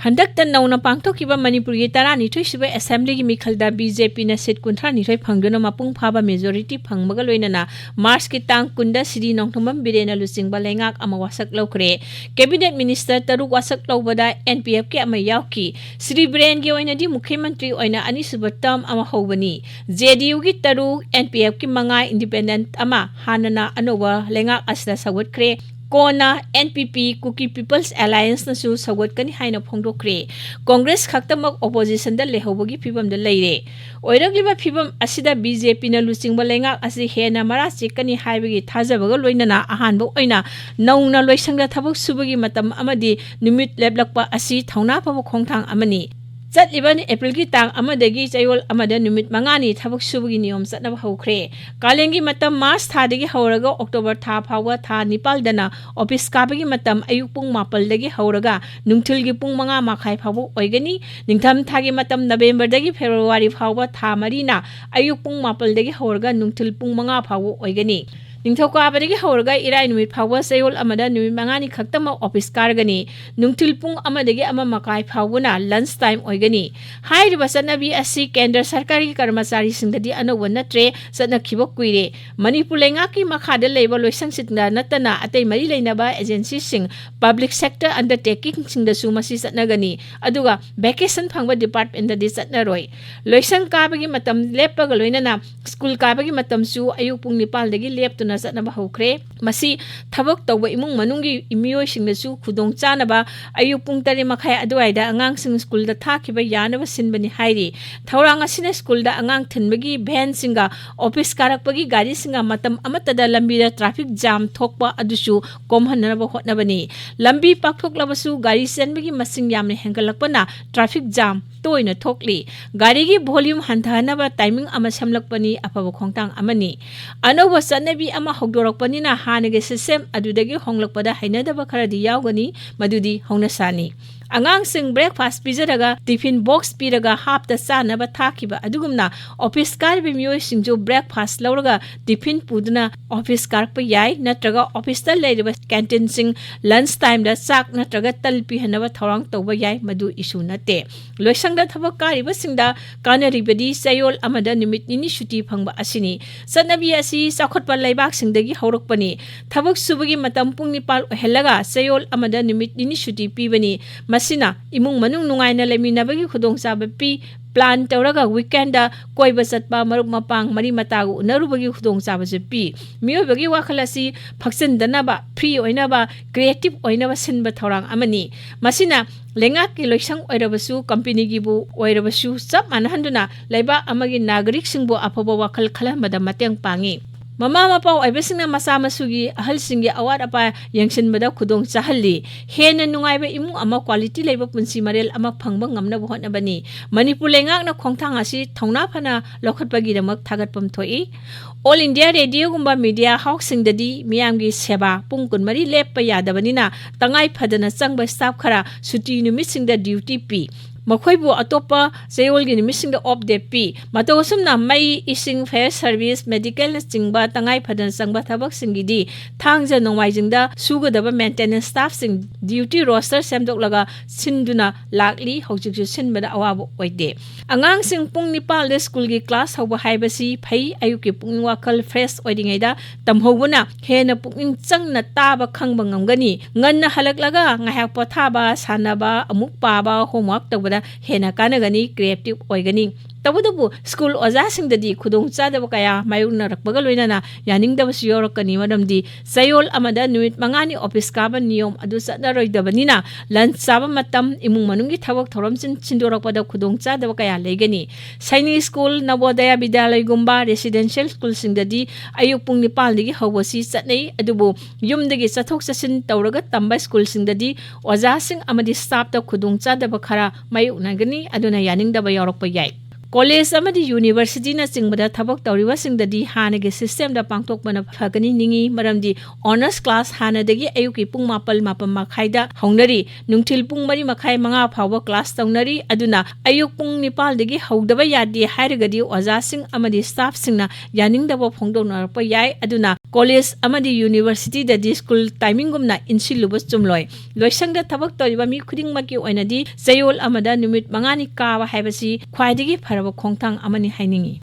हंदक नौना पांथोखिबा मणिपुर की 12 असेंबली की मिखलदा बीजेपी ने सीट 32 फंगदुना मपुंग फाबा मेजोरिटी फंगबगा लोइनना मार्च की तांग कुंदा श्री नोंथोंबम बिरेना लुचिंगबा लेंगाक अमा वासक लौखरे कैबिनेट मिनिस्टर तरुक वासक लौबदा एनपीएफ के अमा यावकी श्री बिरेन की ओइनदी मुख्यमंत्री ओइना अनिसुबा टर्म अमा होबनी जेडीयू की तरुक एनपीएफ की मंगा इंडिपेंडेंट अमा हानना अनोबा लेंगाक असदा सवतखरे कोना एनपीपी कुकी पीपल्स अलायंस नसु सवतकनी हाइना फोंदोखरे कांग्रेस खक्तमक ओपोजिशन द लेहोबगी फिबम द लेरे ओइरगलिबा फिबम असिदा बीजेपी न लुचिंगबा लेंगाक असि हेना मरा चेकनी हाइबगी थाजबगा लोइनना अहानबो ओइना नौना लोइसंगदा थबक सुबगी मतम अमदि निमिट लेबलकपा असि थौना पबो खोंथांग अमनी चटलिबन एप्रिल की तांग अमदगी चयोल अमद निमिट मंगानी थबक सुबगी नियम चटनब हौखरे कालेंगी मतम मार्च थादगी हौरगा अक्टोबर था फावा था निपालदना ऑफिस काबगी मतम अयुक पुंग मापलदगी हौरगा नुंगथिलगी पुंग मंगा माखाय फावो ओइगनी निंगथम थागी मतम नवेंबरदगी फेब्रुवारी फावा था मरीना अयुक पुंग मापलदगी हौरगा नुंगथिल पुंग मंगा फावो ओइगनी निंगथौकाबदगी हौरगा इराय नुमित फावा चयोल अमद नुमित मंगानी खक्तम ऑफिस कारगनी नुंगथिल पुंग अमदगी अमा मकाय फावना लंच टाइम ओइगनी हाइरिबा चटनबी असि केंद्र सरकारी कर्मचारी सिंगददी अनौब नत्रे चटनखिबो कुइरे मणिपुर लेंगाकी मखादा लेबा लोइसंसितना नतना अतै मरी लेनबा एजेंसी सिंग पब्लिक सेक्टर अंडरटेकिंग सिंगदसु मसि चटनगनी अदुगा वेकेशन फंगबा डिपार्टमेंट ददी चटनरोय लोइसंग काबगी मतम लेपगा लोइनना स्कूल काबगी मतमसु अयुक पुंग निपालदगी लेपतुना चटनबा हौखरे मसि थबक तौबा इमुंग मनुंगी इमियोय सिंगदसु खुदोंग चानबा अयुक पुंग 3 मखाय अदुवाइदा अंगांग सिंग स्कूल दा थाखिबा यानबा सिनबनी हाइरि थौरांग असिना स्कूल दा अंगांग थिनबगी भैन सिंगा ऑफिस कारकपगी गाड़ी सिंगा मतम अमतदा लंबीदा ट्रैफिक जाम थोकपा अदुसु कोमहननबा होतनबनी लंबी पाकथोकलबसु गाड़ी चेनबगी मसिंग यामने हेंगलकपना ट्रैफिक जाम तोइना थोकली गाड़ी की वॉल्यूम हंथानबा टाइमिंग अमा समलकपनी अफबा खोंतांग अमनी अनोबा चटनबी अमा हौदोरकपनिना हानगे सिस्टम अदुदगी होंगलकपदा हैनदबा खरदी यावगनी मदुदी हौनसानी अंगांग ब्रेकफास्ट पीजरगा टिफिन बॉक्स पीरगा हापता चानबा थाखिबा अदुगुमना ऑफिस कारबी मियोय सिंजो ब्रेकफास्ट लौरगा टिफिन पुदुना ऑफिस कारप याय नत्रगा ऑफिस ता लेरिबा कैंटीन सिंग लंच टाइम दा चाक नत्रगा तल पिहनबा थौरांग तौबा याय मदु इशू नते लोइसंगदा थबक कारिबा सिंगदा कानरिबदी चयोल अमदा निमिट निनी छुट्टी फंगबा असिनी चटनबी असि चाखोटपा लैबाक सिंगदगी हौरकपनी थबक सुबगी मतम पुंग निपाल हेलगा चयोल अमदा निमिट निनी छुट्टी पीबनी मसिना इमुंग मनुंग नुंगाइना लेमिनाबगी खुदोंचाबा पी प्लान तौरगा वीकेंड कोइबा चटपा मरुप मपांग मरी मतागु उनरुबगी खुदोंचाबसे पी मियोबगी वाखलासी फक्सनदनाबा फ्री ओइनाबा क्रिएटिव ओइनाबा सिनबा थौरांग अमनी मसिना लेंगा की लोइसंग ओइरबसु कंपनी गिबु ओइरबसु सब मानहंदुना लैबा अमगी नागरिक सिंगबु अफबा वाखल खलमदा मतेंग पांगी ममा मपाव आइबसिंगना मसा मसुगी अहलसिंगी अवात अपा यंगसिनबदा खुदोंग चाहल्ली हेन नुंगाइबा इमुंग अमा क्वालिटी लेबा पुंसी मरेल अमा फंगबा ngamnaba hotnabani मणिपुर लेंगाकना खोंथांग असि थौना फना लखटपगिदमक थागतपम थोई ऑल इंडिया रेडियो गुंबा मीडिया हाउसिंगददी मियामगी सेवा पुंग 20 लेपा यादबनिना तंगाई फदना चंगबा स्टाफ खरा सुटी नुमिसिंगदा ड्यूटी पी मखोइबु अतोपा चयोलगी निमिसिंगदा ऑफ डे पी मतोसुमना मई इसिंग फेयर सर्विस मेडिकल चिंगबा तंगाई फदन चंगबा थबक सिंगिदी थांगजा नोंवाइजिंगदा सुगदबा मेंटेनेंस स्टाफ सिंग ड्यूटी रोस्टर सेमदोकलगा सिंदुना लागली हौजिकसु सिनबदा अवाबो ओइदे अंगांग सिंग पुंग निपाल दे स्कूल की क्लास हौबा हाइबसी फै अयुके पुंग वाकल फ्रेश ओइदिङैदा तमहौबना हेन पुंग चंगना ताबा खंगबा ngamgani nganna halaklaga ngahak potaba sanaba amuk paba homework tawda हेना कानगनी क्रिएटिव ओइगनी तबुदबु स्कूल ओजा सिंगददी खुदोंग चादब कया मायुना रखबगा लोइनाना यानिंगदबसु योरकनी मरमदी चयोल अमदा नुमित मंगानी ऑफिस काबा नियम अदु चदरोइदबनिना लंच चाबा मतम इमुंग मनुंगी थबक थोरमसिन चिंदोरकपदा खुदोंग चादब कया लेगनी सैनिक school Navodaya Vidyalaya गुंबा residential school सिंगददी अयुक पुंग निपालदगी हौबसी चटनै अदुबु युमदगी चथोक चसिन तौरगा तंबा स्कूल सिंगददी ओजा सिंग अमदी स्टाफ ता खुदोंग चादब खरा मायुनागनी अदुना यानिंगदबा योरकपा याय कॉलेज अमदी यूनिवर्सिटी न चिंगबदा थबक तौरिबा सिंगददी हानगे सिस्टम दा पांगतोकबना फगनी निंगी मरमदी ऑनर्स क्लास हानदगी अयुकी पुंग मापल मापम मखाइदा हौनरी नुंगथिल पुंग मरी मखाइ मंगा फावबा क्लास तौनरी अदुना अयुक पुंग निपाल दगी हौदबा यादे हाइरगदी ओजा सिंग अमदी स्टाफ सिंगना यानिंगदबा फोंदोनरपा याय अदुना ꯀꯣꯂꯦꯖ ꯑꯃꯗꯤ ꯌꯨꯅꯤꯚꯔꯁꯤꯇꯤꯗꯗꯤ ꯁ꯭ꯀꯨꯜ ꯇꯥꯏꯃꯤꯡꯒꯨꯝꯅ ꯏꯟꯁꯤꯜꯂꯨꯕ ꯆꯨꯝꯂꯣꯏ꯫ ꯂꯣꯏꯁꯪꯗ ꯊꯕꯛ ꯇꯧꯔꯤꯕ ꯃꯤ ꯈꯨꯗꯤꯡꯃꯛꯀꯤ ꯑꯣꯏꯅꯗꯤ ꯆꯌꯣꯜ ꯑꯃꯗ ꯅꯨꯃꯤꯠ 5ꯅꯤ ꯀꯥꯕ ꯍꯥꯏꯕꯁꯤ ꯈ꯭ꯋꯥꯏꯗꯒꯤ ꯐꯔꯕ ꯈꯣꯡꯊꯥꯡ ꯑꯃꯅꯤ ꯍꯥꯏꯅꯤꯡꯏ꯫